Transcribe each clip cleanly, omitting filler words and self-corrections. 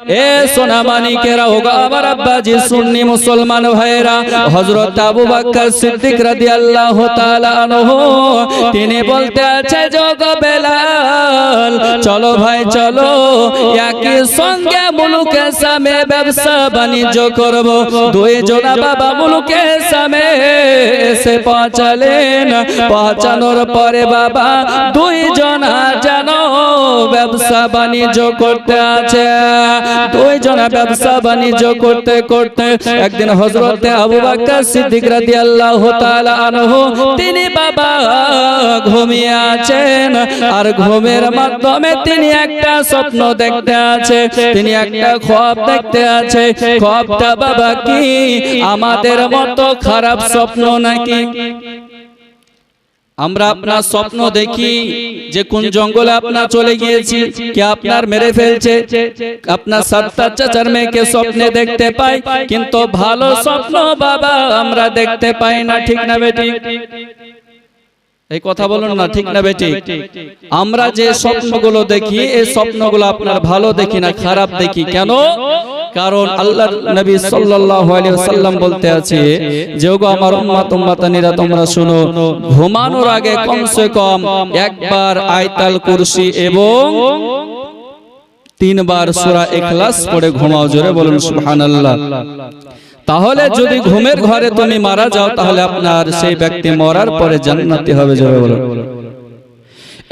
এ সোনামানিকেরা ওগো আমার আব্বাজি সুন্নি মুসলমান ভাইরা, হযরত আবু বকর সিদ্দিক রাদিয়াল্লাহু তাআলা আনহু তিনি বলতে আছে যোগো বেলাল চলো ভাই চলো, একই সঙ্গে মুলুকে সামে ব্যবসা বাণিজ্য করব। দুই জনা বাবা মুলুকে সামে এসে পৌঁছালেন। পৌঁছানোর পরে বাবা দুই জনা যেন ব্যবসা বাণিজ্য করতে আছে। দুই জনা ব্যবসা বাণিজ্য করতে করতে একদিন হযরত আবু বকর সিদ্দিক রাদিয়াল্লাহু তাআলা আনহু তিনি বাবা ঘুমিয়ে আছেন, আর ঘুমের মাধ্যমে তিনি একটা স্বপ্ন দেখতে আছে, তিনি একটা খ্বাব দেখতে আছে। খ্বাবটা বাবা কি আমাদের মতো খারাপ স্বপ্ন নাকি? আমরা আপনার স্বপ্ন দেখি যে কোন জঙ্গলে আপনার চলে গিয়েছি, কে আপনার মেরে ফেলছে, আপনার সাতটা চাচার মেয়েকে স্বপ্নে দেখতে পাই, কিন্তু ভালো স্বপ্ন বাবা আমরা দেখতে পাই না, ঠিক না বেটি? এই কথা বলুন না, ঠিক না বেটি? আমরা যে স্বপ্নগুলো দেখি এই স্বপ্নগুলো আপনার ভালো দেখি না, খারাপ দেখি। কেন? কারণ আল্লাহর নবী সাল্লাল্লাহু আলাইহি ওয়াসাল্লাম বলতে আছে যে ওগো আমার উম্মত উম্মতানিরা তোমরা শুনো, ঘুমানোর আগে কমসে কম একবার আয়াতুল কুরসি এবং 3 বার সূরা ইখলাস পড়ে ঘুমাও। জোরে বলুন সুবহানাল্লাহ। তাহলে যদি ঘুমের ঘরে তুমি মারা যাও তাহলে আপনার সেই ব্যক্তি মরার পরে জান্নাতি হবে। জোরে বলুন।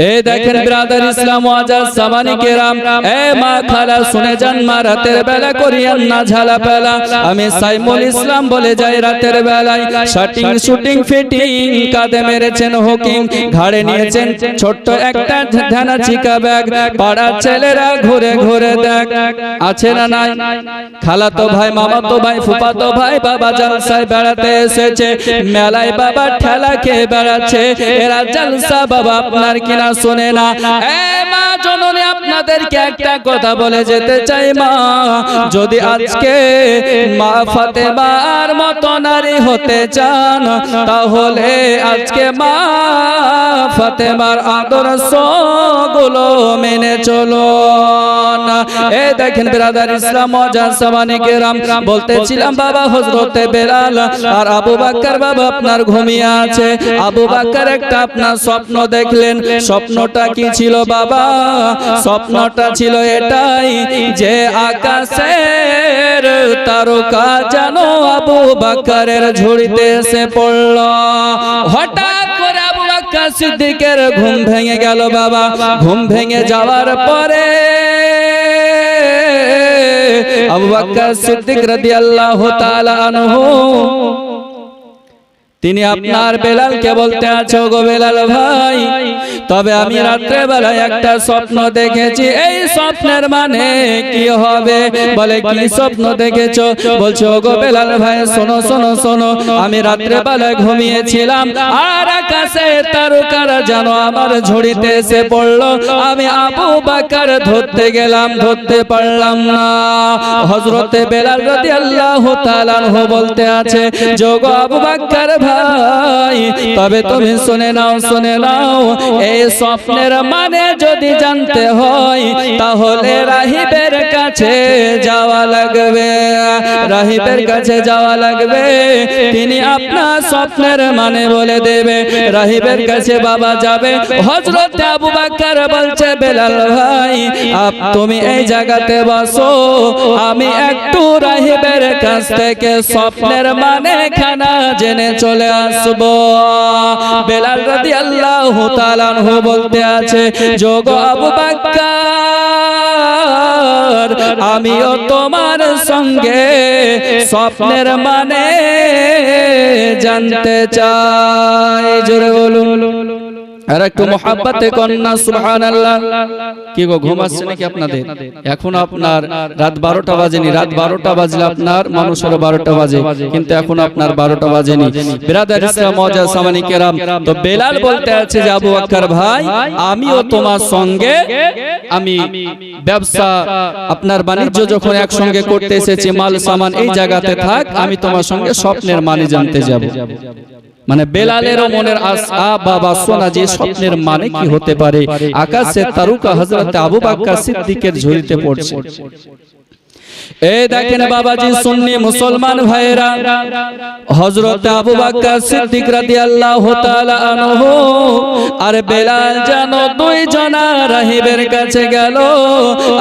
এই দেখেন ব্রাদার ইসলাম ওয়াজাজ সামানি কেরাম, এ মা খালা শুনে যান, মা রাতের বেলা করিয়েন না ঝালা পেলা। আমি সাইমুল ইসলাম বলে যাই রাতের বেলায় শাটিং শুটিং ফিটিং কাঁধে মেরেছেন হুকিং, ঘাড়ে নিয়েছেন ছোট্ট একটা ধানা চিকা ব্যাগ। পাড়ার ছেলেরা ঘুরে ঘুরে দেখ আছে না নাই, খালাতো ভাই মামাতো ভাই ফুফাতো ভাই বাবা জলসায় বেড়াতে এসেছে, মেলায় বাবা ঠেলা খেয়ে বেড়াচ্ছে। এরা জলসা বাবা আপনার কিনা শোনে না। এ মা জননী আপনাদেরকে একটা কথা বলে যেতে চাই মা, যদি আজকে মা ফাতেমার মতো নারী হতে চান তাহলে আজকে মা ফাতেমার আদর্শ গুলো মেনে চলুন। এই দেখেন ব্রাদার ইসলাম ওয়াজাজ সামানি কেরাম, বলতেছিলাম বাবা হযরত বেলাল আর আবু বকর বাবা আপনার ঘুমিয়ে আছে। আবু বকর একটা আপনার স্বপ্ন দেখলেন। স্বপ্নটা কি ছিল বাবা? স্বপ্নটা ছিল এটাই যে আকাশের তারকা যেন আবু বকরের ঝুড়িতে এসে পড়ল। হঠাৎ করে আবু বকর সিদ্দিকের ঘুম ভেঙে গেল বাবা। ঘুম ভেঙে যাওয়ার পরে আবু বকর সিদ্দিক রাদিয়াল্লাহু তাআলা আনহু তিনি আপনার বেলালকে বলতে আছো, গো বেলাল ভাই তবে আমি রাত্রে বেলায় একটা স্বপ্ন দেখেছি, এই স্বপ্নের মানে কি হবে? বলে কি স্বপ্ন দেখেছো? বলছো গো বেলাল ভাই শোনো শোনো শোনো, আমি রাত্রে বেলায় ঘুমিয়েছিলাম আর আকাশে তারকারা যেন আমার ঝুড়িতে এসে পড়লো। আমি আবু বকর ধরতে গেলাম, ধরতে পারলাম না। হযরতে বেলাল রাদিয়াল্লাহু তাআলা আনহু বলতে আছে, যোগ আবু বকর ভাই তবে তুমি শুনে নাও, শুনে নাও, এই স্বপ্নের মানে যদি জানতে হয় তাহলে রাহিবের কাছে যাওয়া লাগবে। রাহিবের কাছে যাওয়া লাগবে, তিনি আপনার স্বপ্নের মানে বলে দেবে। রাহিবের কাছে বাবা যাবে। হযরত আবু বকর বলছে বেলাল ভাই তুমি এই জায়গাতে বসো, আমি একটু রাহিবের কাছ থেকে স্বপ্নের মানে খানা জেনে চলে আসবো। বেলাল রাদিয়াল্লাহু তাআলা আনহু বলতে আছে, যোগ আবু বকর আমিও তোমার সঙ্গে স্বপ্নের মানে জানতে চাই। জোরে বলুন আর একটু মোহাব্বতে কন্যা সুবহানাল্লাহ। কি গো ঘুম আসছে নাকি আপনাদের? এখন আপনার রাত 12টা বাজেনি। রাত 12টা বাজলে আপনার মানুষের 12টা বাজে, কিন্তু এখন আপনার 12টা বাজেনি। বিরাদার ইসলাম ওয়াজাজ সামানি কেরাম, তো বেলাল বলতে আছে যে আবু বকর ভাই আমিও তোমার সঙ্গে আমি ব্যবসা আপনার বাণিজ্য যখন একসঙ্গে করতে এসেছি, মাল সামান এই জায়গাতে থাক, আমি তোমার সঙ্গে স্বপ্নের মানে জানতে যাব। মানে বেলালেরও মনের আশা বাবা শোনা যে স্বপ্নের মানে কি হতে পারে। আকাশে তারকা হযরত আবু বকর সিদ্দিকের ঝুড়িতে পড়ছে। এই দেখেন বাবাজি সুন্নি মুসলমান ভাইরা, হযরত আবু বকর সিদ্দিক রাদিয়াল্লাহু তাআলা আনহু আর বেলাল যেন দুই জনা রাহিবের কাছে গেল।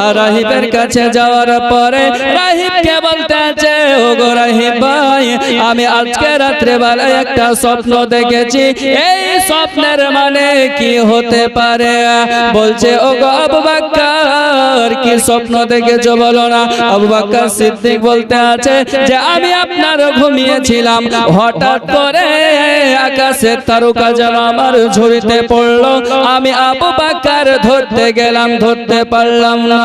আর রাহিবের কাছে যাওয়ার পরে রাহিবকে বলতেছে, ওগো রাহিব ভাই, আমি আজকে রাত্রে বেলায় একটা স্বপ্ন দেখেছি, এই স্বপ্নের মানে কি হতে পারে? বলছে, ওগো আবু বকর, কি স্বপ্ন দেখেছো বলো না। আবু বকর সিদ্দিক বলতে আছে যে আমি আপনার ঘুমিয়েছিলাম, হঠাৎ করে আকাশের তারকা যেন আমার ঝুড়িতে পড়লো, আমি আবু বকর ধরতে গেলাম, ধরতে পারলাম না।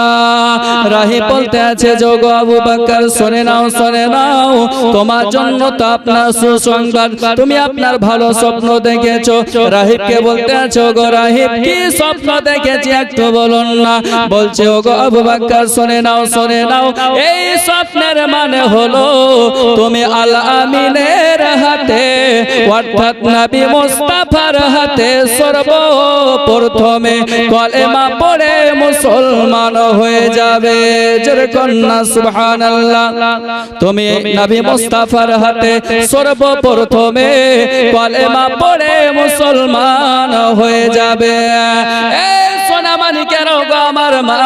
রাহি বলতে আছে, যোগো আবু বকর শুনে নাও, শুনে নাও, তোমার জন্য তো আপনার সুসংবাদ, তুমি আপনার ভালো স্বপ্ন দেখেছো। রাহিবকে বলতে আছে, ওগো রাহিব, কি স্বপ্ন দেখেছি একটু বলুন না। বলছে, ওগো আবু বকর শুনে নাও, শুনে নাও, এই স্বপ্নের মানে হলো তুমি আল আমিনের হাতে অর্থাৎ নবী মুস্তাফার হাতে সর্বপ্রথমে কলেমা পড়ে মুসলমান হয়ে যাবে। যেরকম না সুবহানাল্লাহ, তুমি নবী মুস্তাফার হাতে সর্বপ্রথমে কলেমা পড়ে মুসলমান হয়ে যাবে। আমার মা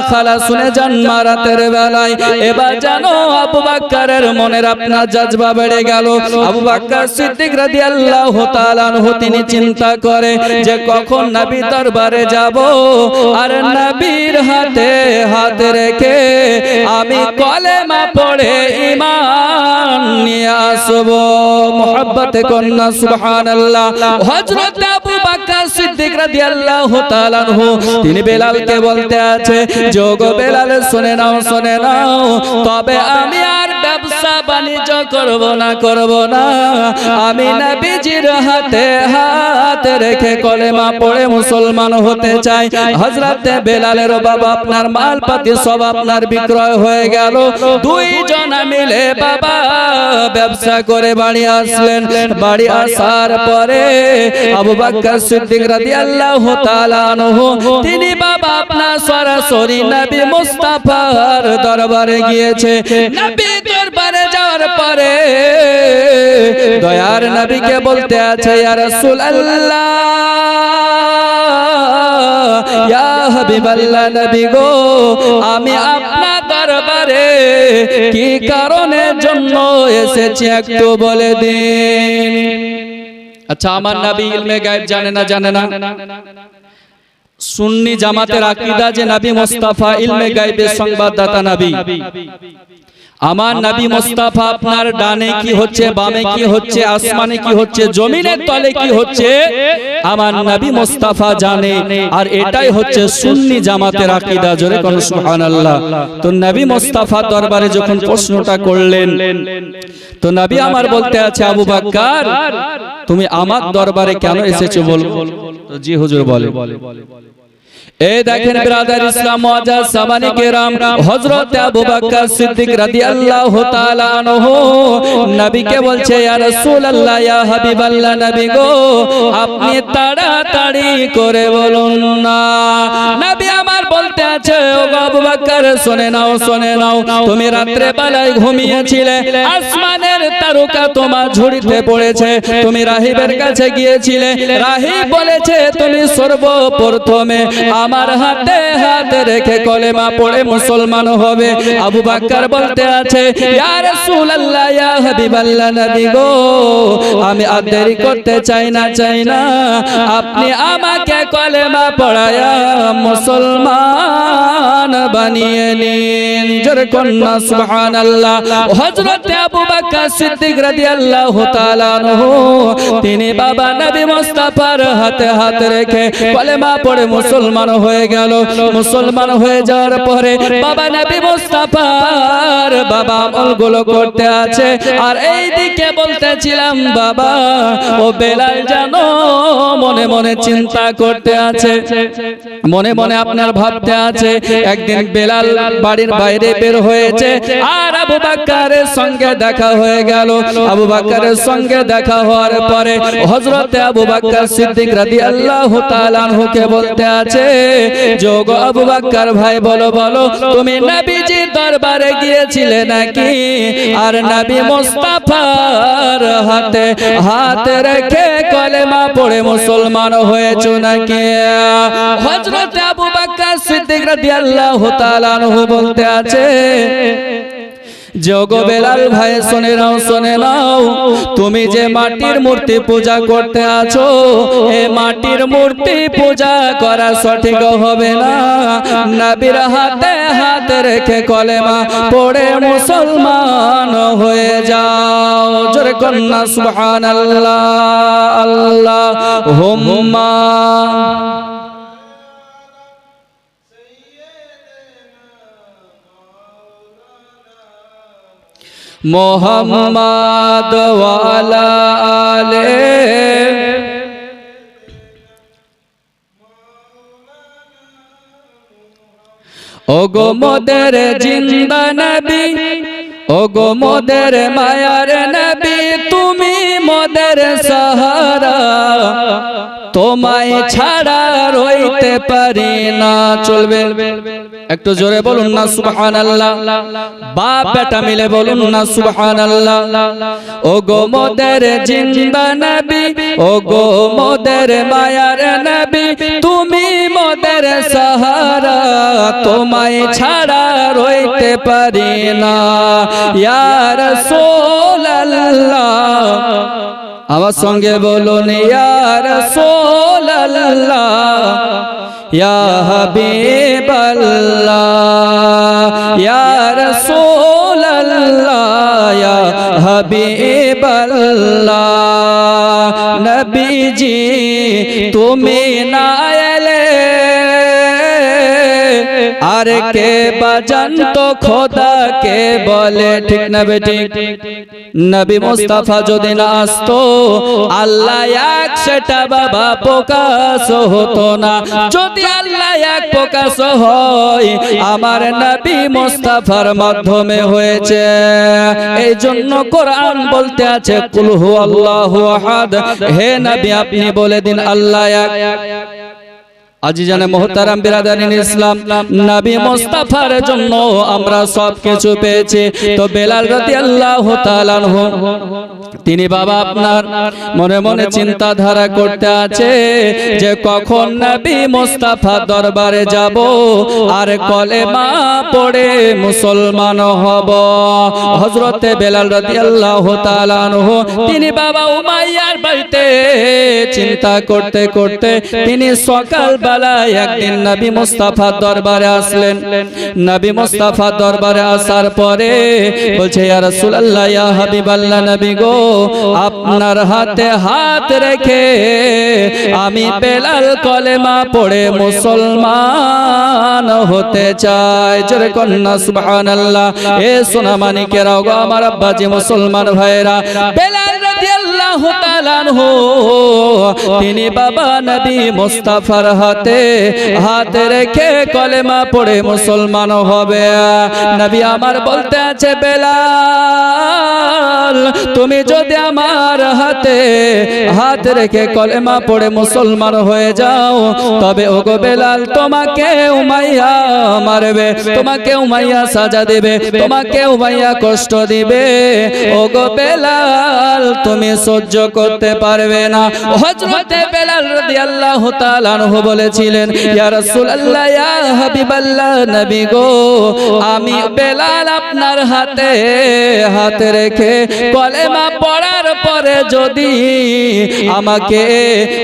খালা শুনে যান রাতের বেলায়। এবার জানো আবু বকরের মনের আপনার জজবা বেড়ে গেল। আবু বকর সিদ্দিক রাদিয়াল্লাহু তাআলা আনহু তিনি চিন্তা করে যে কখন নবী দরবারে যাব আর নবীর হাতে হাত রেখে আমি কলেমা পড়ে ঈমান নিয়ে আসব। মুহাব্বতে কন্না সুবহানাল্লাহ। হযরত আবু বকর সিদ্দিক রাদিয়াল্লাহু তাআলা আনহু তিনি বেলালকে বলতে আছে, যোগো বেলাল শুনে নাও, শুনে নাও, তবে আমি আর ব্যবসা বাণিজ্য করব না, আমি নবীজির হাতে হাত রেখে কলেমা পড়ে মুসলমান হতে চাই। হযরত বেলালের বাবা আপনার মালপাতি সব আপনার বিক্রয় হয়ে গেল। দুইজন মিলে বাবা ব্যবসা করে বাড়ি আসলেন। বাড়ি আসার পরে আবু বকর সিদ্দিক রাদিয়াল্লাহু তাআলা আনহু তিনি বাবা আপনার সরাসরি নবী মুস্তাফার দরবারে গিয়েছে। নবী দরবারে যাওয়ার পরে দয়ার নবীকে বলতে আছে, ইয়া রাসূলুল্লাহ, ইয়া হাবিবাল্লাহ, নবী গো, আমি আপনার দরবারে কি কারণের জন্য এসেছি একটু বলে দিন। আচ্ছা, আমার নবী ইলমে গায়েব জানে না? জানে না। সুন্নি জামাতের আকীদা যে নবী মুস্তাফা ইলমে গায়েবের সংবাদদাতা নবী। আমার নবী মুস্তাফা আপনার ডানে কি হচ্ছে, বামে কি হচ্ছে, আসমানে কি হচ্ছে, জমিনের তলে কি হচ্ছে, আমার নবী মুস্তাফা জানে। আর এটাই হচ্ছে সুন্নি জামাতের আকীদা। জোরে কোন সুবহানাল্লাহ। তো নবী মুস্তাফা দরবারে যখন প্রশ্নটা করলেন, তো নবী আমার বলতে আছে, আবু বকর, তুমি আমার দরবারে কেন এসেছো বলো? তো জি হুজুর বলে। এই দেখেন ব্রাদার ইসলাম মুআজ্জাজ সামানি কেরাম, হযরত আবু বকর সিদ্দিক রাদিয়াল্লাহু তাআলা আনহু নবীকে বলছে, ইয়া রাসূলুল্লাহ, ইয়া হাবিবাল্লাহ, নবী গো, আপনি তাড়াতাড়ি করে বলুন না। নবী আমার বলতে আছে, ও আবু বকর শুনে নাও, শুনে নাও, তুমি রাত্রে বেলায় ঘুমিয়েছিলে, আসমানের তারকা তোমার ঝুড়িতে পড়েছে, তুমি রাহিবের কাছে গিয়েছিলে, রাহিব বলেছে তুমি সর্বপ্রথমে আমার হাতে হাত রেখে কলেমা পড়ে মুসলমান হবে। আবু বকর বলতে আছে, ইয়া রাসূলুল্লাহ, ইয়া হাবিবাল্লাহ, নবী গো, আমি আর দেরি করতে চাই না, আপনি আমাকে কলেমা পড়ায়া মুসলমান বানিয়ে নিন। জোরে কন্না সুবহানাল্লাহ। হযরত আবু বকর সিদ্দিক রাদিয়াল্লাহু তাআলা আনহু তিনি বাবা নবী মুস্তাফার হাতে হাত রেখে কলেমা পড়ে মুসলমান হয়ে গেল। মুসলমান হয়ে যাওয়ার পরে বাবা নবী মুস্তাফার বাবা আমলগুলো করতে আছে। আর এই দিকে বলতেছিলাম, বাবা ও বেলাল জানো মনে মনে চিন্তা করতে আছে, মনে মনে আপনার ভাবতে আছে। একদিন বেলাল বাড়ির বাইরে বের হয়েছে আর আবু বকরের সঙ্গে দেখা হয়ে গেল। আবু বকরের সঙ্গে দেখা হওয়ার পরে হযরত আবু বকর সিদ্দিক রাদিয়াল্লাহু তাআলা আনহুকে বলতে আছে, যোগ আবু বকর ভাই বলো বলো তুমি নবীজির দরবারে গিয়েছিলে নাকি? আর নবী মুস্তাফার হাতে হাত রেখে কলেমা পড়ে মুসলমান হয়েছো নাকি? হযরত আবু বকর সিদ্দিক রাদিয়াল্লাহু তাআলা আনহু বলতে আছে, যোগো বেলাল ভাই শুনে নাও তুমি যে মাটির মূর্তি পূজা করতে আছো, এই মাটির মূর্তি পূজা করা সঠিক হবে না। নবীর হাতে হাত রেখে কলেমা পড়ে মুসলমান হয়ে যাও। জোরে কন্যা সুবহানাল্লাহ আল্লাহুম্মা মোহাম্মদ ওয়ালা আলে ওগো মোদের জিন্দা নবী, ওগো মোদের মায়ার নবী, তুমি মোদের সাহারা, তোমায় ছাড়া রইতে পারি না। চলবে একটু জোরে বলুন না সুবহানাল্লাহ, বাপ বেটা মিলে বলুন না সুবহানাল্লাহ। ওগো মোদের জিন্দা নবী, ওগো মোদের মায়ার নবী, তুমি মোদের সাহারা, তোমায় ছাড়া রইতে পারি না। ইয়া রাসূলুল্লাহ, আমার সঙ্গে বলুন ইয়া রাসূলুল্লাহ, ইয়া হাবিবাল্লাহ, ইয়া রাসূলুল্লাহ, ইয়া হাবিবাল্লাহ। নবীজি তুমি না এলে আর কে বাজান্ত খোদাকে বলে, ঠিক না বেঠিক? নবী মুস্তাফা যদি না আসতো আল্লাহ এক সেটা বাবা প্রকাশ হতো না। যদি আল্লাহ এক প্রকাশ হয় আমার নবী মুস্তাফার মাধ্যমে হয়েছে। এই জন্য কোরআন বলতে আছে কুল হুয়াল্লাহু আহাদ, হে নবী আপনি বলে দিন আল্লাহ এক। আজিজানে মোহতারাম বিরাদারিন ইসলাম, নবী মুস্তাফার জন্য আমরা সব কিছু পেয়েছি। তো বেলাল রাদিয়াল্লাহু তাআলা আনহু তিনি বাবা আপনার মনে মনে চিন্তাধারা করতে আছে যে কখন নবী মুস্তাফা দরবারে যাব আর কলেমা পড়ে মুসলমান হব। হযরতে বেলাল রাদিয়াল্লাহু তাআলা আনহু তিনি বাবা উমাইয়ার বাড়িতে চিন্তা করতে করতে তিনি সকাল একদিন নবী মুস্তাফা দরবারে আসলেন। নবী মুস্তাফা দরবারে আসার পরে বলছে ইয়া রাসূলুল্লাহ, ইয়া হাবিবাল্লাহ, নবী গো আপনার হাতে হাত রেখে আমি বেলাল কলেমা পড়ে মুসলমান হতে চাই। জোরে কন্যা সুবহানাল্লাহ। এ সোনা মানিকেরাও গো আমার আব্বাজি মুসলমান ভাইরা, বেলাল রাদিয়াল্লাহু তাআলা আনহু তিনি বাবা নবী মুস্তাফার হাতে হাত রেখে কলেমা পড়ে মুসলমান হবে। নবী আমার বলতে আছে বেলাল তুমি যদি আমার হাতে হাত রেখে কলেমা পড়ে মুসলমান হয়ে যাও তবে ওগো বেলাল তোমাকে উমাইয়া মারবে, তোমাকে উমাইয়া সাজা দেবে, তোমাকে উমাইয়া কষ্ট দিবে। ওগো বেলাল তুমি সহ্য করতে পারবে না। হযরতে বেলাল রাদিয়াল্লাহু তাআলা আনহু বলেছিলেন ইয়া রাসূলুল্লাহ, ইয়া হাবিবাল্লাহ, নবী গো আমি বেলাল আপনার হাতে হাত রেখে কলেমা পড়ার পরে যদি আমাকে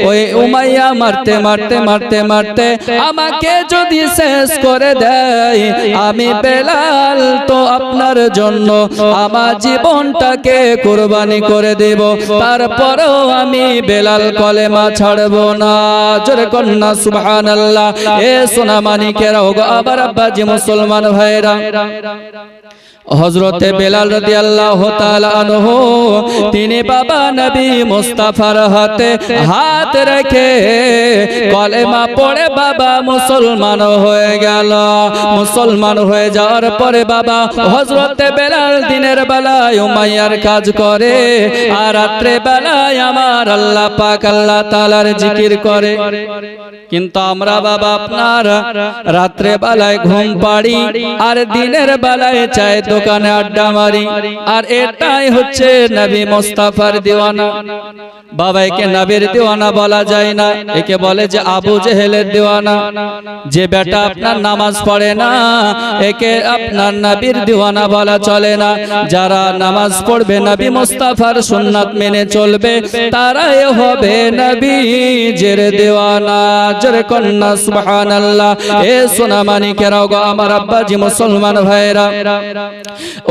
ওই উমাইয়া মারতে মারতে মারতে মারতে আমাকে যদি শেষ করে দেয় আমি বেলাল তো আপনার জন্য আমার জীবনটাকে কুরবানি করে দেব, তারপরেও আমি বেলাল কলেমা ছাড়ব না। জোরে কন্যা সুবহানাল্লাহ। এ সোনা মানিকেরা গো আবার আব্বাজি মুসলমান ভাইরা, হযরতে বেলাল রাদিয়াল্লাহু তাআলা আনহু তিনি বাবা নবী মুস্তাফার হাতে হাত রেখে কলেমা পড়ে বাবা মুসলমান হয়ে গেল। মুসলমান হয়ে যাওয়ার পরে বাবা হযরতে বেলাল দিনের বেলায় উমাইয়ার কাজ করে আর রাত্রে বেলায় আমার আল্লাহ পাক আল্লাহ তাআলার জিকির করে। কিন্তু আমরা বাবা আপনার রাত্রে বেলায় ঘুম পাড়ি আর দিনের বেলায় চায়ের দোকানে আড্ডা মারি, আর এটাই হচ্ছে নবী মুস্তাফার দিওয়ানা। বাবা একে নবীর দিওয়ানা বলা যায় না, একে বলে যে আবু জেহেলের দিওয়ানা। যে বেটা আপনার নামাজ পড়ে না একে আপনার নবীর দিওয়ানা বলা চলে না। যারা নামাজ পড়বে নবী মুস্তাফার সুন্নাত মেনে চলবে তারাই হবে নবীর দিওয়ানা। জোরে কন্না সুবহানাল্লাহ। এ সোনা মানিকেরা গো আমার আব্বাজি মুসলমান ভাইরা,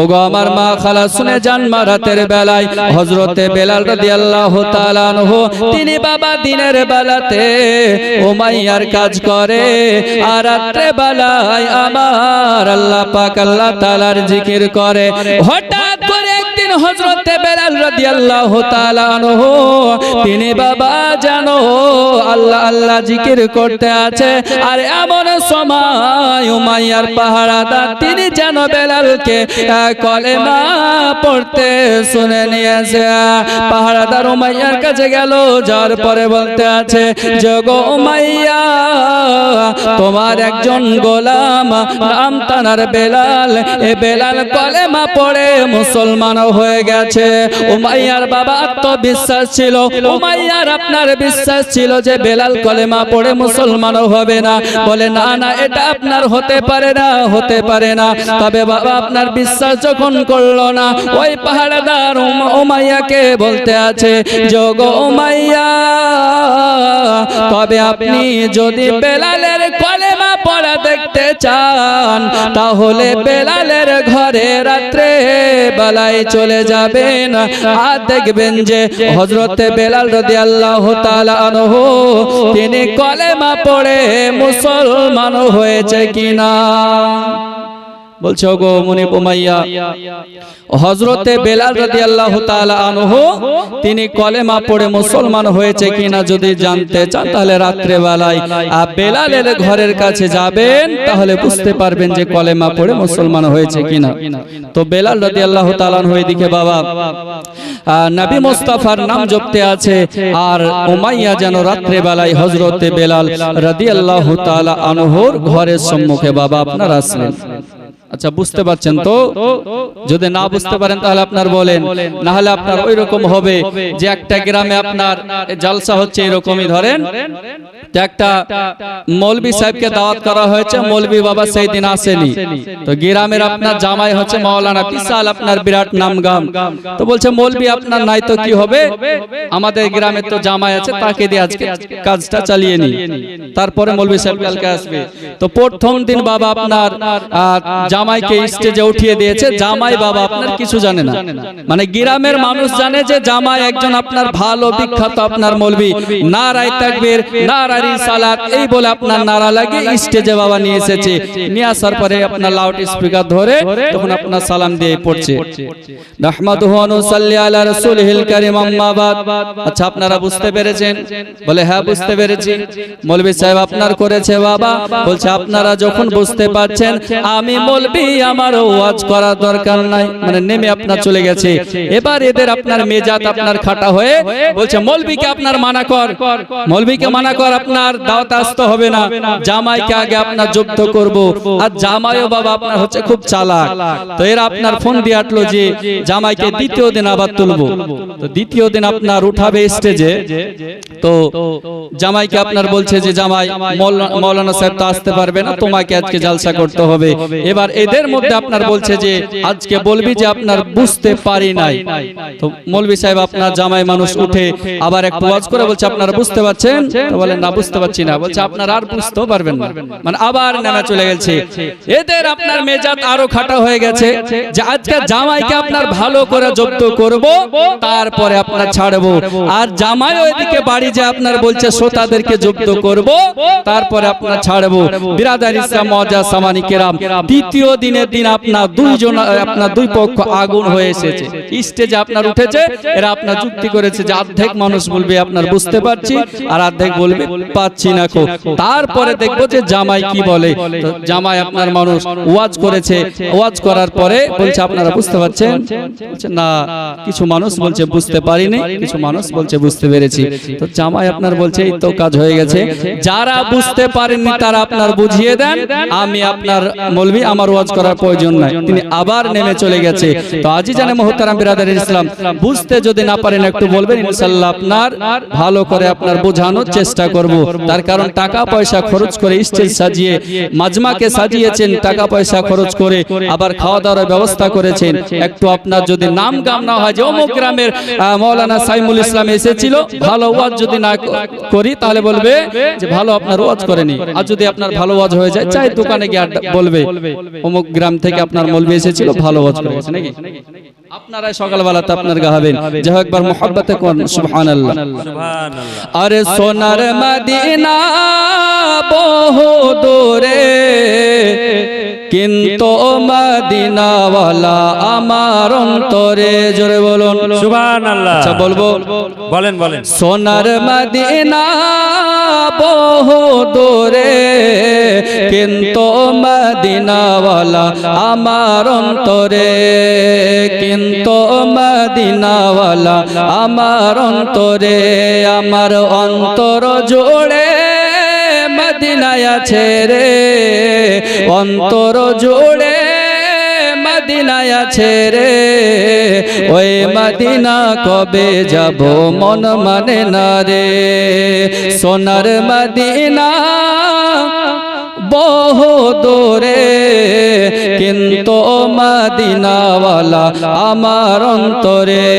ও গো আমার মা খালা শুনে যান, মা রাতের বেলায় হযরতে বেলাল রাদিয়াল্লাহু তাআলা আনহু তিনি বাবা দিনের বেলাতে উমাইয়ার কাজ করে আর রাত্রে বেলায় আমার আল্লাহ পাক আল্লাহ তাআলার জিকির করে। হঠাৎ করে একদিন হযরতে বেলাল রাদিয়াল্লাহু তাআলা আনহু তিনি বাবা জানো আল্লাহ আল্লাহ জিকির করতে আছে, আর এমন সময় উমাইয়ার পাহারাদার তিনি যেন বেলালকে কলেমা পড়তে শুনে নিয়েছে। পাহারাদার উমাইয়ার কাছে গেল, যার পরে বলতে আছে যে গো উমাইয়া তোমার একজন গোলাম নাম তানার বেলাল, এ বেলাল কলেমা পড়ে মুসলমান হয়ে গেছে। উমাইয়ার বাবা আত্মবিশ্বাস ছিল, উমাইয়ার আপনার বিশ্বাস ছিল যে বেলাল কলেমা পড়ে মুসলমান হবে না। বলে না না এটা আপনার হতে পারে না, হতে পারে না। তবে বাবা আপনার বিশ্বাস যখন করলো না, ওই পাহাড়দার উমাইয়াকে বলতে আছে যোগ উমাইয়া তবে আপনি যদি বেলালের কলেমা পড়া দেখতে চান তাহলে বেলালের ঘরে রাত্রে বেলায় চলে যাবেন, আর দেখবেন যে হযরতে বেলাল রাদিয়াল্লাহু তাআলা আনহু তিনি কলেমা পড়ে মুসলমান হয়েছে কিনা। বলছে ওগো মুনিব উমাইয়া হযরতে বেলাল রাদিয়াল্লাহু তাআলা আনহু তিনি কলেমা পড়ে মুসলমান হয়েছে কিনা যদি জানতে চান তাহলে রাত্রে বেলায় বেলালের ঘরের কাছে যাবেন, তাহলে বুঝতে পারবেন যে কলেমা পড়ে মুসলমান হয়েছে কিনা। তো বেলাল রাদিয়াল্লাহু তাআলা আনহু এদিকে বাবা নবী মুস্তাফার নাম জপতে আছে, আর উমাইয়া যেন রাত্রে বেলায় হযরতে বেলাল রাদিয়াল্লাহু তাআলা আনহুর ঘরের সম্মুখে বাবা আপনার আসলেন। আচ্ছা বুঝতে পারছেন তো? যদি না বুঝতে পারেন তাহলে আপনার বলেন, না হলে আপনার ওই রকম হবে যে একটা গ্রামে আপনার জলসা হচ্ছে এরকমই ধরেন একটা মৌলভী সাহেবকে দাওয়াত করা হয়েছে, মৌলভী বাবা সেই দিন আসেনি, তো গ্রামের আপনার জামাই হচ্ছে মাওলানা বিশাল আপনার বিরাট নামগাম, তো বলছে মৌলভী আপনার নাই তো কি হবে, আমাদের গ্রামে তো জামাই আছে তাকে দিয়ে আজকে কাজটা চালিয়ে নি, তারপরে মৌলভী সাহেব কালকে আসবে। তো প্রথম দিন বাবা আপনার জামাইকে স্টেজে উঠিয়ে দিয়েছে। জামাই বাবা আপনার কিছু জানে না, মানে গ্রামের মানুষ জানে যে জামাই একজন আপনার ভালো বিখ্যাত আপনার মৌলভী, নারায়ে তাকবীর নারায়ে রিসালাত এই বলে আপনার নারা লাগিয়ে স্টেজে বাবা নিয়ে এসেছে। নিয়ে আসার পরে আপনার লাউড স্পিকার ধরে তখন আপনার সালাম দিয়ে পড়ছে নাহমাদুহু ওয়া নুসাল্লি আলা রাসূলিল কারীম আম্মা বাদ। আচ্ছা আপনারা বুঝতে পেরেছেন? বলে হ্যাঁ বুঝতে পেরেছি। মৌলভী সাহেব আপনার করেছে বাবা, বলছে আপনারা যখন বুঝতে পারছেন আমি মৌলভী আমার ওয়াজ করার দরকার নাই, মানে নেমে আপনার চলে গেছে। এবার এদের আপনার মেজাজ আপনার খাটা হয়ে বলছে মৌলভীকে আপনার মানা কর, মৌলভীকে মানা কর, আপনার দাওয়াত আসতে হবে না, জামাইকে আগে আপনার যুক্ত করব। আর জামাইও বাবা আপনার হচ্ছে খুব চালাক, তো এরা আপনার ফোন দিয়ে আটলো যে জামাইকে দ্বিতীয় দিন আবার তুলবো। তো দ্বিতীয় দিন আপনার উঠাবে স্টেজে, তো জামাইকে আপনার বলছে যে জামাই মাওলানা সাহেব তো আসতে পারবে না, তোমাকে আজকে জলসা করতে হবে। এবার এদের মধ্যে আপনার বলছে যে আজকে বলবি যে আপনার বুঝতে পারি নাই। তো মৌলভী সাহেব আপনার জামাই মানুষ উঠে আবার একটু ওয়াজ করে বলছে আপনারা বুঝতে পারছেন? তো বলেন না বুঝতে পারছি না। বলছে আপনারা আর বুঝতেও পারবেন না, মানে আবার নেমে চলে গেছে। এদের আপনার মেজাজ আরো খাটা হয়ে গেছে যে আজকে জামাইকে আপনার ভালো করে জব্দ করব, তারপরে আপনার ছাড়বো। আর জামাইও এদিকে বাড়ি যে আপনার বলছে শ্রোতাদেরকে জব্দ করব, তারপরে আপনার ছাড়বো। বিরাদার ইসলাম মুআজ্জাজ সামানি কেরাম, দ্বিতীয় তৃতীয় দিনের দিন আপনার দুই পক্ষ আগুন হয়ে এসেছে, স্টেজে আপনার উঠেছে, এরা আপনার যুক্তি করেছে যে অর্ধেক মানুষ বলবে আপনার বুঝতে পারছি আর অর্ধেক বলবে পাচ্ছি না কো। তারপরে দেখবো যে জামাই কি বলে। তো জামাই আপনার মানুষ ওয়াজ করেছে, ওয়াজ করার পরে বলছে আপনারা বুঝতে পারছেন? বলছে না, কিছু মানুষ বলছে বুঝতে পারিনি, কিছু মানুষ বলছে বুঝতে পেরেছি। তো জামাই আপনার বলছে এই তো কাজ হয়ে গেছে, যারা বুঝতে পারেননি তারা আপনার বুঝিয়ে দেন, আমি আপনার মৌলভী, আমার ওয়াজ করার প্রয়োজন নাই। তিনি আবার নেমে চলে গেছে। তো আজিজানে মুহতারাম বিরাদার ইসলাম, বুঝতে যদি না পারেন একটু বলবেন, ইনশাআল্লাহ আপনার ভালো করে আপনার বোঝানোর চেষ্টা করব। তার কারণ টাকা পয়সা খরচ করে স্টেজ সাজিয়ে মাজমাকে সাজিয়েছেন, টাকা পয়সা খরচ করে আবার খাওয়া দাওয়ার ব্যবস্থা করেছেন। একটু আপনার যদি নাম গাম না হয় যে অমুক গ্রামের মাওলানা সাইমুল ইসলাম এসেছিল, ভালো ওয়াজ যদি না করি তাহলে বলবে যে ভালো আপনার ওয়াজ করেনি। আর যদি আপনার ভালো ওয়াজ হয়ে যায়, চাই দোকানে গিয়ে বলবে অমুক গ্রাম থেকে আপনার মৌলভী এসেছিল, ভালো ওয়াজ করে গেছে নাকি। আপনারা সকালবেলাতে আপনার গাহাবেন যে একবার মুহাব্বতে কোন সুবহানাল্লাহ সুবহানাল্লাহ। আরে সোনার মদিনা বহু দূরে, কিন্তু মদিনাওয়ালা আমার অন্তরে। জোরে বলুন সুবহানাল্লাহ। আচ্ছা বলবো, বলেন বলেন। সোনার মদিনা বহু দূরে, কিন্তু মদিনাওয়ালা আমার অন্তরে, কিন্তু মদিনাওয়ালা আমার অন্তরে। আমার অন্তর জোড়ে মদিনায় আছে রে, অন্তর জোড়ে মদিনায় আছে রে, ওই মদিনা কবে যাব মন মানে না রে। সোনার মদিনা বহু দূরে, কিন্তু মদিনাওয়ালা আমার অন্তরে,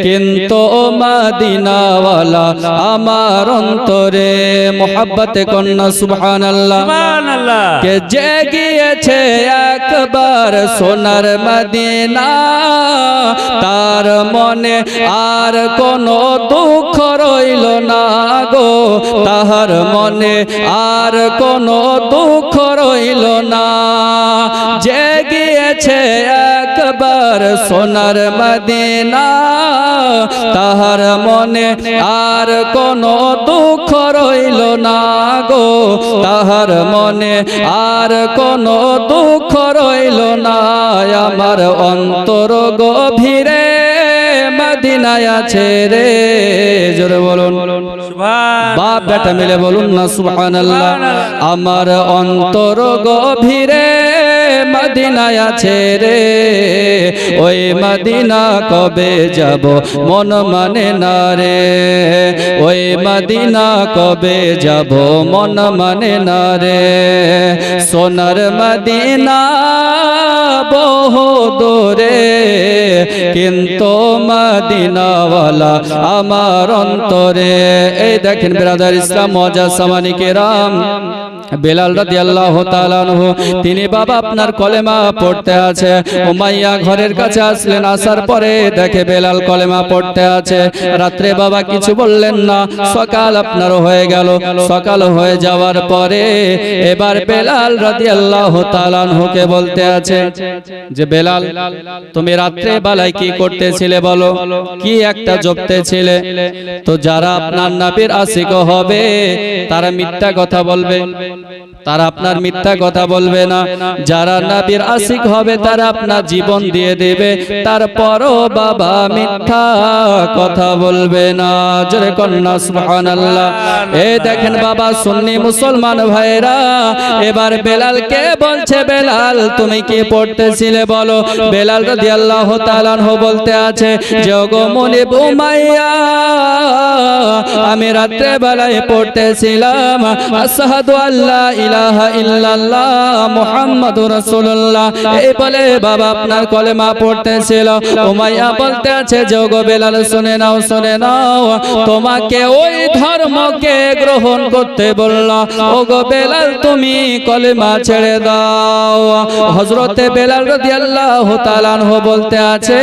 কিন্তু মদিনাওয়ালা আমার অন্তরে। মুহাব্বতে কন্যা সুবহানাল্লাহ সুবহানাল্লাহ। কে যে গিয়েছে একবার সোনার মদিনা, তার মনে আর কোনো দুঃখ রইল না গো, তাহার মনে আর কোনো দুঃখ রইল না। যে গিয়েছে একবার সোনার মদিনা, তাহার মনে আর কোনো দুঃখ রইল না গো, তাহার মনে আর কোনো দুঃখ রইল না। আমার অন্তর গভীরে মদিনায় আছে রে। জোরে বলুন বাপ বেটা মিলে বলুন না সুবহানাল্লাহ। আমার অন্তর গভীরে মদিনায় আছে রে, ওই মদিনা কবে যাব মন মানে না রে, ওই মদিনা কবে যাব মন মানে না রে। সোনার মদিনা বহু দূরে, কিন্তু মদিনাওয়ালা আমার অন্তরে। এই দেখেন বিরাদার ইসলাম মুআজ্জাজ সামানি কেরাম, বেলাল রাদিয়াল্লাহু তাআলা আনহু, তিনি বাবা আপনার কলেমা পড়তে আছে। উমাইয়া ঘরের কাছে আসলেন, আসার পরে দেখে বেলাল কলেমা পড়তে আছে। রাত্রে বাবা কিছু বললেন না, সকাল আপনার হয়ে গেল। সকাল হয়ে যাওয়ার পরে এবার বেলাল রাদিয়াল্লাহু তাআলা আনহুকে বলতে আছে যে বেলাল, তুমি রাত্রে বেলায় কি করতেছিলে বলো, কি একটা জপতেছিলে? তো যারা আপনার নবীর আশিক হবে তারা মিথ্যা কথা বলবে, তারা আপনার মিথ্যা কথা বলবে না। যারা নবীর আশিক হবে তারা আপনার জীবন দিয়ে দেবে, তারপরও বাবা মিথ্যা কথা বলবে না। জোরে কন্যা সুবহানাল্লাহ। এই দেখেন বাবা সুন্নি মুসলমান ভাইরা, এবার বেলালকে বলছে বেলাল তুমি কি পড়তেছিলে বলো। বেলাল রাদিয়াল্লাহু তাআলা আনহু বলতে আছে যে ওগো মুনিব উমাইয়া, আমি রাত্রে বেলায় পড়তেছিলাম আশহাদু আল্লা ইলাহা ইল্লাল্লাহ মুহাম্মাদুর রাসূলুল্লাহ, এই বলে বাবা আপনার কলেমা পড়তেছিল। উমাইয়া বলতে আছে যে ওগো বেলাল শুনে নাও, শুনে নাও, তোমাকে ওই ধর্মকে গ্রহণ করতে বলল। ওগো বেলাল তুমি কলেমা ছেড়ে দাও। হযরতে বেলাল রাদিয়াল্লাহু তাআলা আনহু বলতে আছে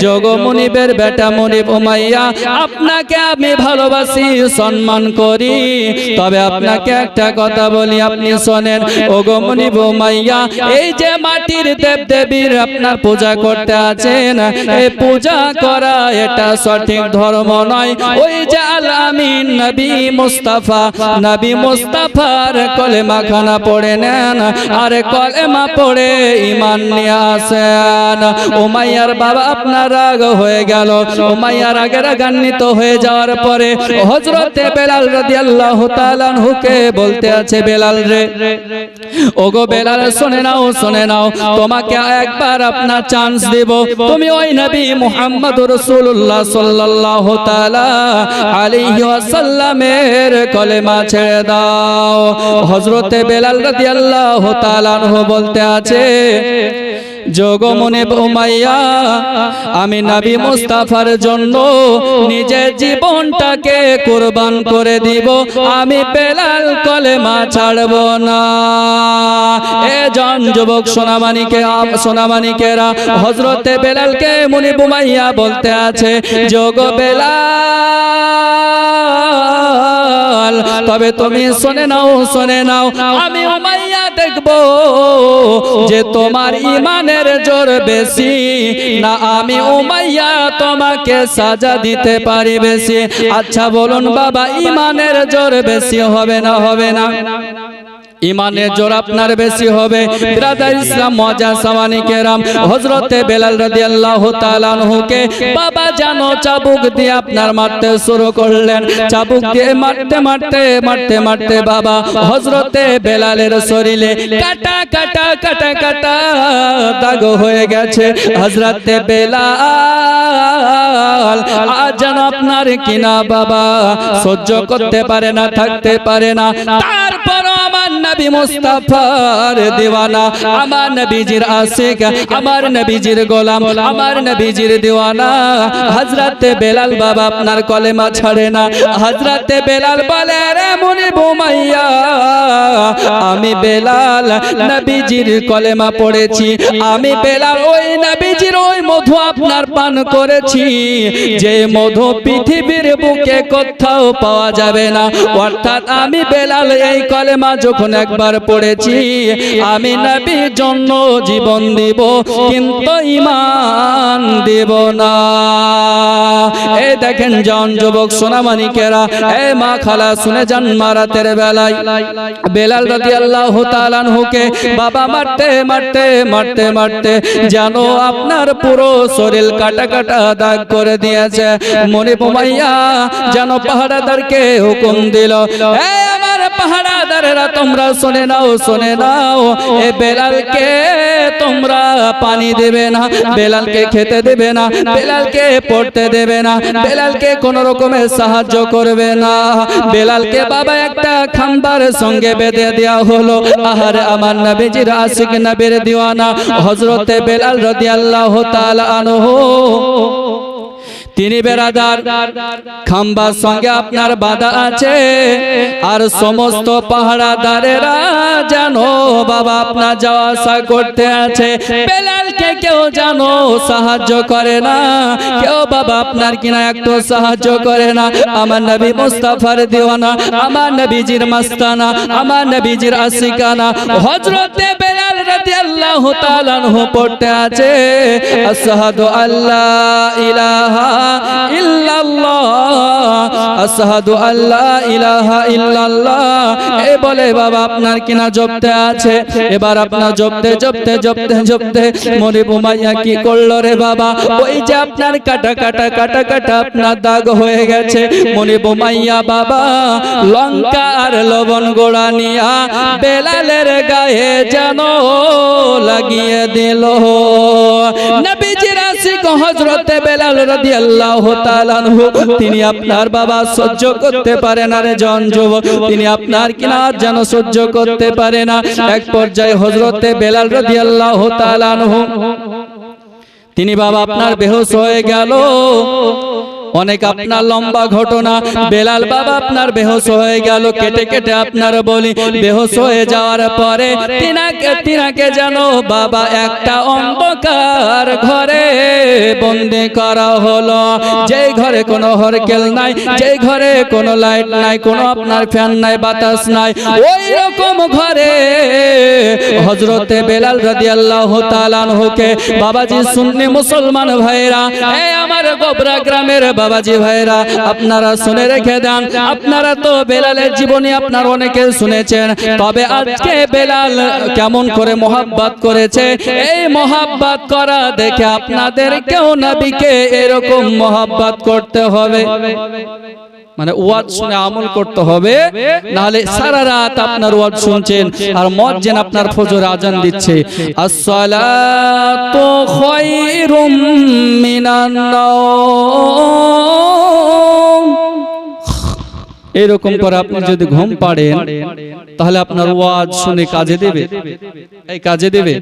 যে ওগো মুনিবের বেটা মুনিব উমাইয়া, আপনাকে আমি ভালোবাসি, সম্মান করি, তবে আপনাকে একটা কথা বলি, আপনি শোনেন ওগো মুনিব উমাইয়া, এই যে মাটির দেব দেবীর আপনার পূজা করতে আছেন, এই পূজা করা এটা সঠিক ধর্ম নয়। ওই যে আল আমিন নবী মুস্তাফার কলেমা খানা পড়ে নেন, আর কলেমা পড়ে ঈমান নিয়ে আসেন। উমাইয়ার বাবা আপনার রাগ হয়ে গেল। উমাইয়া রাগে রাগান্বিত হয়ে যাওয়ার পরে হযরতে বেলাল রাদিয়াল্লাহু তাআলা আনহুকে বলতে আছে, বেলাল রে, ওগো বেলাল শুনে নাও, তোমাকে একবার আপনার চান্স দেব, তুমি ওই নবী মুহাম্মদুর রাসূলুল্লাহ সাল্লাল্লাহু তাআলা আলাইহি ওয়াসাল্লামের কলেমা ছেড়ে দাও। হযরতে বেলাল রাদিয়াল্লাহু তাআলা আনহু বলতে আছে, যোগো মুনিব উমাইয়া, আমি নবী মুস্তাফার জন্য নিজের জীবনটাকে কুরবান করে দিব, আমি বেলাল কলেমা ছাড়ব না। এ জন যুবক সোনামানিকেরা, হযরতে বেলালকে মুনিব উমাইয়া বলতে আছে, যোগো বেলাল, তবে তুমি শুনে নাও, আমি উমাইয়া দেখব যে তোমার ঈমানের জোর বেশি না আমি উমাইয়া তোমাকে সাজা দিতে পারি বেশি। আচ্ছা বলুন বাবা, ঈমানের জোর বেশি হবে না? ঈমানের জোর আপনার বেশি হবে। ব্রাদার ইসলাম মজা সামানি কেরাম, হযরতে বেলাল রাদিয়াল্লাহু তাআলা আনহুকে বাবা জানো চাবুক দিয়ে আপনার মারতে শুরু করলেন। চাবুক দিয়ে মারতে বাবা হযরতে বেলালের শরীরে কাটা দাগ হয়ে গেছে। হযরতে বেলাল আজ যেন আপনার কিনা বাবা সহ্য করতে পারে না, থাকতে পারে না। তারপর আমার নবী মুস্তাফার দিওয়ানা, আমার নবীজির আশিক, আমার নবীজির গোলাম, আমার নবীজির দিওয়ানা হযরতে বেলাল বাবা আপনার কলেমা ছাড়ে না। হযরতে বেলাল বলে, রে মুনিব উমাইয়া, আমি বেলাল নবীজির কলেমা পড়েছি, আমি বেলাল ওই নবীজির ওই মধু আপনার পান করেছি, যে মধু পৃথিবীর বুকে কোথাও পাওয়া যাবে না। অর্থাৎ আমি বেলাল এই কলেমা যখন একবার পড়েছি, আমি নবীর জন্য জীবন দিব, কিন্তু ঈমান দেব না। এই দেখেন জন যুবক সোনামানিকেরা, এই মা খালা শুনে যান, মারাতের বেলায় বেলাল রাদিয়াল্লাহু তাআলা আনহুকে বাবা মারতে জানো আপনার পুরো শরীর কাটা দাগ করে দিয়েছে। মুনিব উমাইয়া যেন পাহারাদারকে হুকুম দিল, এই আমার পাহারাদারেরা তোমরা শুনে নাও, এ বেলালকে তোমরা পানি দেবে না, বেলালকে খেতে দেবে না, বেলালকে পড়তে দেবে না, বেলালকে কোন রকমের সাহায্য করবে না। বেলালকে বাবা একটা খাম্বার সঙ্গে বেঁধে দেওয়া হলো। আহারে আমার নবীজির আশিক, নবীর দিওয়ানা হযরতে বেলাল রাদিয়াল্লাহু তাআলা আনহু, তিনি বেরাদার খাম্বার সঙ্গে আপনার বাঁধা আছে, আর সমস্ত পাহারাদারেরা জানো বাবা আপনার যাওয়া আসা করতে আছে। বেলালকে কেউ জানো সাহায্য করে না, কেউ বাবা আপনার কিনা একটু সাহায্য করে না। আমার নবী মুস্তাফার দিওয়ানা, আমার নবীজির মাস্তানা, আমার নবীজির আশিকানা হযরতে বেলাল রাদিয়াল্লাহু তাআলা আনহু পড়তে আছে, আশহাদু আল্লা ইলাহা ইল্লাল্লাহ, আশহাদু আল্লা ইলাহা ইল্লাল্লাহ। এই বলে বাবা আপনার কিনা জপতে আছে। এবার আপনার জপতে মুনিব উমাইয়া কি করলো রে বাবা, ওই যে আপনার কাটা আপনার দাগ হয়ে গেছে। মুনিব উমাইয়া বাবা লঙ্কা আর লবণ গোড়া নিয়া বেলালের গায়ে যেন লাগিয়ে দিল। নবীজির আশিক হযরতে বেলাল রাদিয়াল্লাহু তাআলা আনহু, তিনি আপনার বাবা সহ্য করতে পারে না রে জন যুবক, তিনি আপনার কিনা যেন সহ্য করতে পারে না। এক পর্যায়ে হযরতে বেলাল রাদিয়াল্লাহু তাআলা আনহু তিনি বাবা আপনার বেহুশ হয়ে গেল। অনেক আপনার লম্বা ঘটনা। বেলাল বাবা আপনার বেহুশ হয়ে গেল, কেটে কেটে আপনার বলি বেহুশ হয়ে যাওয়ার পরে তিনাকে যেন বাবা একটা অন্ধকার ঘরে বন্দি করা হলো। যেই ঘরে কোনো হরকেল নাই, যেই ঘরে কোনো লাইট নাই, কোনো আপনার ফ্যান নাই, বাতাস নাই, ওই রকম ঘরে হযরতে বেলাল রাদিয়াল্লাহু তাআলা আনহুকে বাবাজি সুন্নি মুসলমান ভাইরা, এই আমার গোবরা গ্রামের বাবাজি ভাইরা, আপনারা শুনে রেখে দেন। আপনারা তো বেলালের জীবনী আপনার অনেকে শুনেছেন, তবে আজকে বেলাল কেমন করে মোহাব্বত করেছে, এই মোহাব্বত করা দেখে আপনাদেরকেও নবীকে এরকম মোহাব্বত করতে হবে। মানে ওয়াজ শুনে আমল করতে হবে, নাহলে সারা রাত আপনার ওয়াজ শুনছেন আর মুয়াজ্জিন আপনার ফজর আজান দিচ্ছে, আসসালাতু খায়রুম মিনান নাওম, এরকম করে আপনি যদি ঘুম পাড়েন তাহলে আপনার ওয়াজ শুনে কাজে দেবে? এই কাজে দেবে?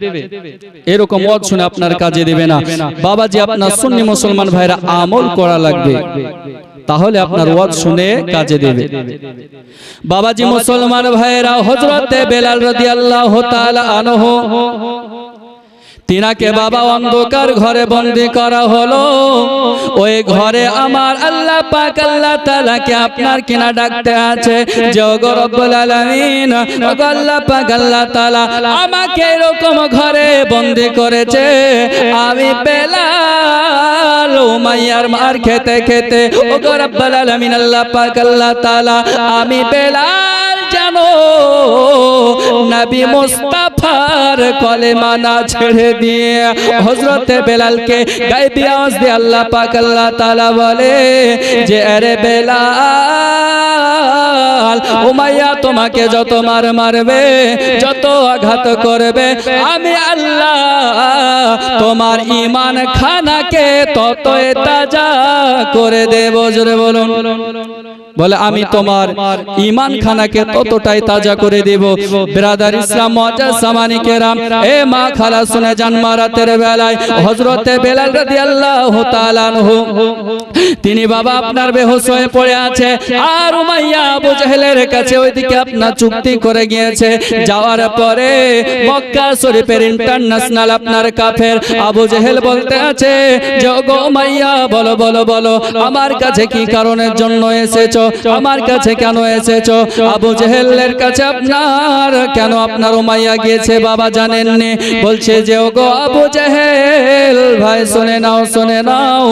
এরকম ওয়াজ শুনে আপনার কাজে দেবে না। বাবাজি আপনার সুন্নি মুসলমান ভাইরা আমল করা লাগবে, তাহলে আপনার ওয়াজ শুনে কাজে দেবে। বাবাজি মুসলমান ভাইরা, হযরতে বেলাল রাদিয়াল্লাহু তাআলা আনহু তিনাকে বাবা অন্ধকার ঘরে বন্দী করা হলো। ওই ঘরে আমার আল্লাহ পাক আল্লাহ তাআলাকে আপনার কিনা ডাকতে আছে যে ওগো রব্বুল আলামিন, ওগো আল্লাহ পাক আল্লাহ তাআলা আমাকে এরকম ঘরে বন্দী করেছে, আমি বেলাল উমাইয়ার মার খেতে খেতে, ওগো রব্বুল আলামিন আল্লাহ পাক আল্লাহ তাআলা আমি বেলাল জানো নবী মুস্তাফার কলেমা না ছেড়ে দিয়ে হযরতে বেলালকে গায়বী আওয়াজ দিয়ে আল্লাহ পাক আল্লাহ তাআলা বলে যে আরে বেলাল, উমাইয়া তোমাকে যত মারবে, যত আঘাত করবে, আমি আল্লাহ তোমার ঈমান খানাকে ততই তাজা করে দেব। জোরে বলুন। বলে আমি তোমার ঈমান খানাকে ততটাই তাজা করে দেব। ব্রাদার ইসলাম মুআজ্জাজ সামানি কেরাম, এ মা খালা শুনে যান, রাতের বেলায় হযরতে বেলাল রাদিয়াল্লাহু তাআলা আনহু তিনি বাবা আপনার বেহুশ হয়ে পড়ে আছে, আর উমাইয়া আবু জাহেলের কাছে ওইদিকে আপনার চুক্তি করে গিয়েছে। যাওয়ার পরে মক্কা শরীফের ইন্টারন্যাশনাল আপনার কাফের আবু জাহেল বলতে আছে যে ওগো উমাইয়া, বলো বলো বলো আমার কাছে কি কারণের জন্য এসেছো, আমার কাছে কেন এসেছো? আবু জাহেলের কাছে আপনার কেন আপনার উমাইয়া গিয়েছে বাবা জানেননি? বলছে যে ওগো আবু জাহেল ভাই শুনে নাও, শুনে নাও,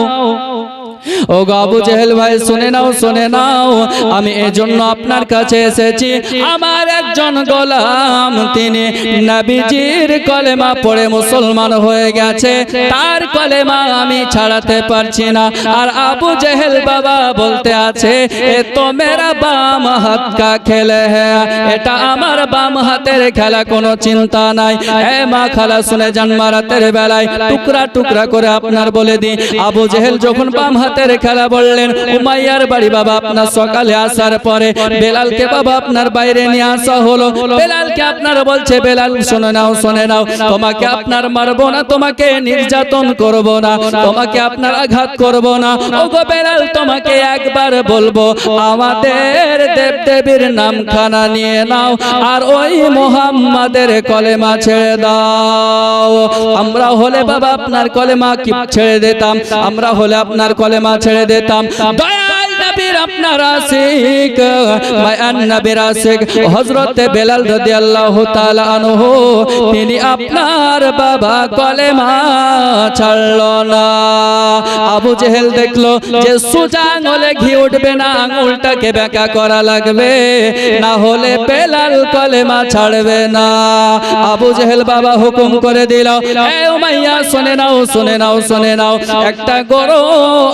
ও আবু জাহেল ভাই শুনে নাও, শুনে নাও, আমি এজন্য আপনার কাছে এসেছি, আমার একজন গোলাম তিনি নবীজির কলেমা পড়ে মুসলমান হয়ে গেছে, তার কলেমা আমি ছাড়াতে পারছি না। আর আবু জাহেল বাবা বলতে আছে এ তো মেরা বাম হাত কা খেলে হ্যাঁ, এটা আমার বাম হাতের খেলা, কোনো চিন্তা নাই। এ মা খালা শুনে যান, রাতের বেলায় টুকরা টুকরা করে আপনার বলে দিই, আবু জাহেল যখন বাম হাতের খেলা বললেন, উমাইয়ার বাড়ি বাবা আপনার সকালে আসার পরে বেলালকে বাবা আপনার বাইরে নিয়ে আসা হলো। বেলালকে আপনার বলছে বেলাল শুনে নাও, শুনে নাও, তোমাকে আপনার মারবো না, তোমাকে নির্যাতন করব না, তোমাকে আপনার আঘাত করব না, ওগো বেলাল তোমাকে একবার বলবো আমাদের দেবদেবীর নামখানা নিয়ে নাও আর ওই মুহাম্মাদের কলেমা ছেড়ে দাও। আমরা হলে বাবা আপনার কলেমা কি ছেড়ে দিতাম, আমরা হলে আপনার কলেমা ছেড়ে দিতাম। দয়াল নবীর আপনার আশিক, মায়ান নবীর আশিক হযরতে বেলাল রাদিয়াল্লাহু তাআলা আনহু তিনি আপনার বাবা কলেমা ছাড়লো না। আবু জাহেল দেখলো যে সোজা আঙুলে ঘি উঠবে না, আঙুলটাকে বেঁকা করা লাগবে, না হলে বেলাল কলেমা ছাড়বে না। আবু জাহেল বাবা হুকুম করে দিল, এ উমাইয়া শুনে নাও, শুনে নাও, শুনে নাও, একটা গরম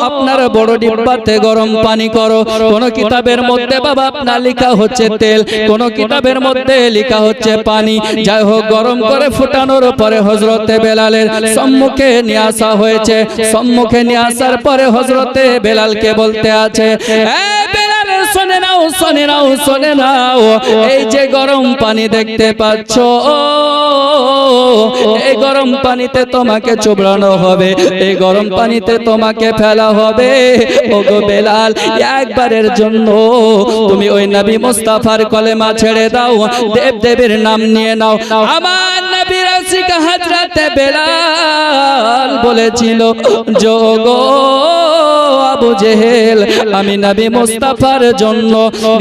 আপনার বড় ডিব্বাতে গরম পানি করো। কোন কিতাবের মধ্যে বাবা আপনার লেখা হচ্ছে তেল, কোন কিতাবের মধ্যে লেখা হচ্ছে পানি, যাই হোক গরম করে ফুটানোর পরে হযরতে বেলালের সম্মুখে নিয়ে আসা হয়েছে। সম্মুখে নিয়ে আসার পরে হযরতে বেলালকে বলতে আছে, এ বেলাল শুনে শুনে নাও, শুনে নাও, শুনে নাও, এই যে গরম পানি দেখতে পাচ্ছ, এই গরম পানিতে তোমাকে চুবড়ানো হবে, এই গরম পানিতে তোমাকে ফেলা হবে। ওগো বেলাল, একবারের জন্য তুমি ওই নবী মুস্তাফার কলেমা ছেড়ে দাও, দেব দেবীর নাম নিয়ে নাও। আমার নবীর আশিক হযরত বেলাল বলেছিল, যোগো আবু জেহেল, আমি নবী মুস্তাফার জন্য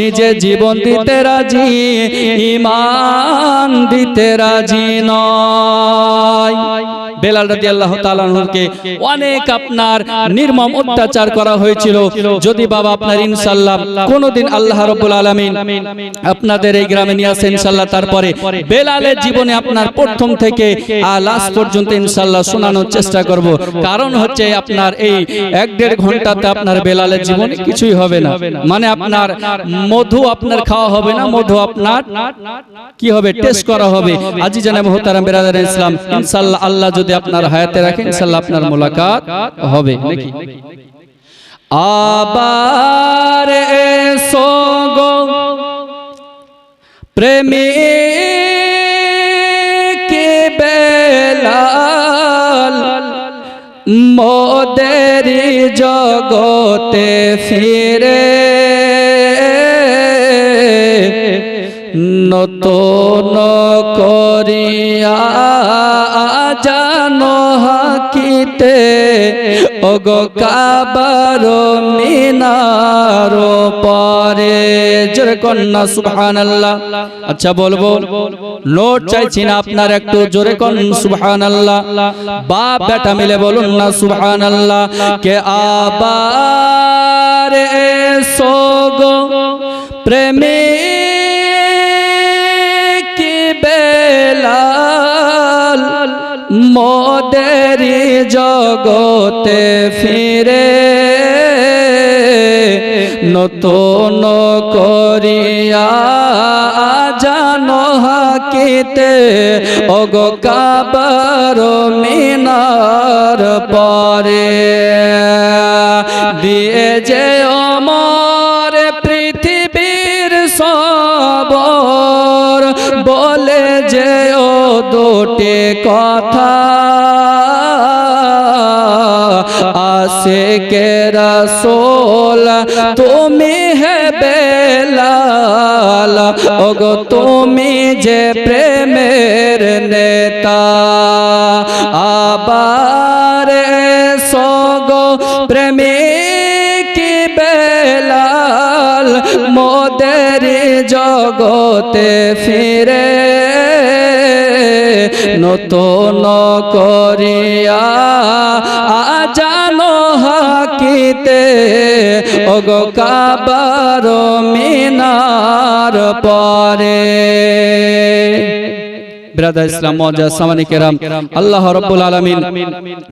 নিজে জীবন দিতে রাজি, ঈমান দিতে রাজি নয়। বেলাল রাদিয়াল্লাহু তাআলা আনহুকে অনেক আপনার নির্মম অত্যাচার করা হয়েছিল। যদি বাবা আপনার ইনশাআল্লাহ কোনদিন আল্লাহ রাব্বুল আলামিন আপনাদের এই গ্রামে নিয়ে আসেন ইনশাআল্লাহ, তারপরে বেলালের জীবনে আপনার প্রথম থেকে লাস্ট পর্যন্ত ইনশাআল্লাহ শোনানোর চেষ্টা করব। কারণ হচ্ছে আপনার এই 1-1.5 ঘন্টাতে আপনার বেলালের জীবনে কিছুই হবে না, মানে আপনার মধু আপনার খাওয়া হবে না, মধু আপনার কি হবে, টেস্ট করা হবে। আজিজানে মুহতারাম বিরাদারে ইসলাম, ইনশাআল্লাহ আল্লাহ যদি আপনার হায়াতে রাখেন ইনশাআল্লাহ আপনার মুলাকাত হবে নাকি। আবার এসো গো প্রেমী কে বেলাল, মোদের জগতে ফিরে নতুন করিয়া জানো হাকিতে, ওগো কাবার মিনার পরে। জোরে কন্যা সুবহানাল্লাহ। আচ্ছা বলবো, নোট চাইছি না আপনার, একটু জোরে কোন সুবহানাল্লাহ। বাপ বেটা মিলে বলুন না সুবহানাল্লাহ। কে আবার এসো গো প্রেমী কি বেলাল, মোদের জগতে ফিরে নতুন করিয়া জানো হাকিতে, ওগো কাবার মিনার পরে দিয়ে যে অমর পৃথিবীর সবর, বলে যে ও দুটি কথা, আশিকে রাসূল তুমি হে বেলাল, ওগো তুমি যে প্রেমের নেতা। আবার এসো গো প্রেমিক বেলাল, মোদের জগতে ফিরে নতুন করিয়া জানো হাকিতে, ওগো কাবার মিনার পরে। বিরাদার ইসলাম মুআজ্জাজ সামানী কেরাম, আল্লাহ রাব্বুল আলামিন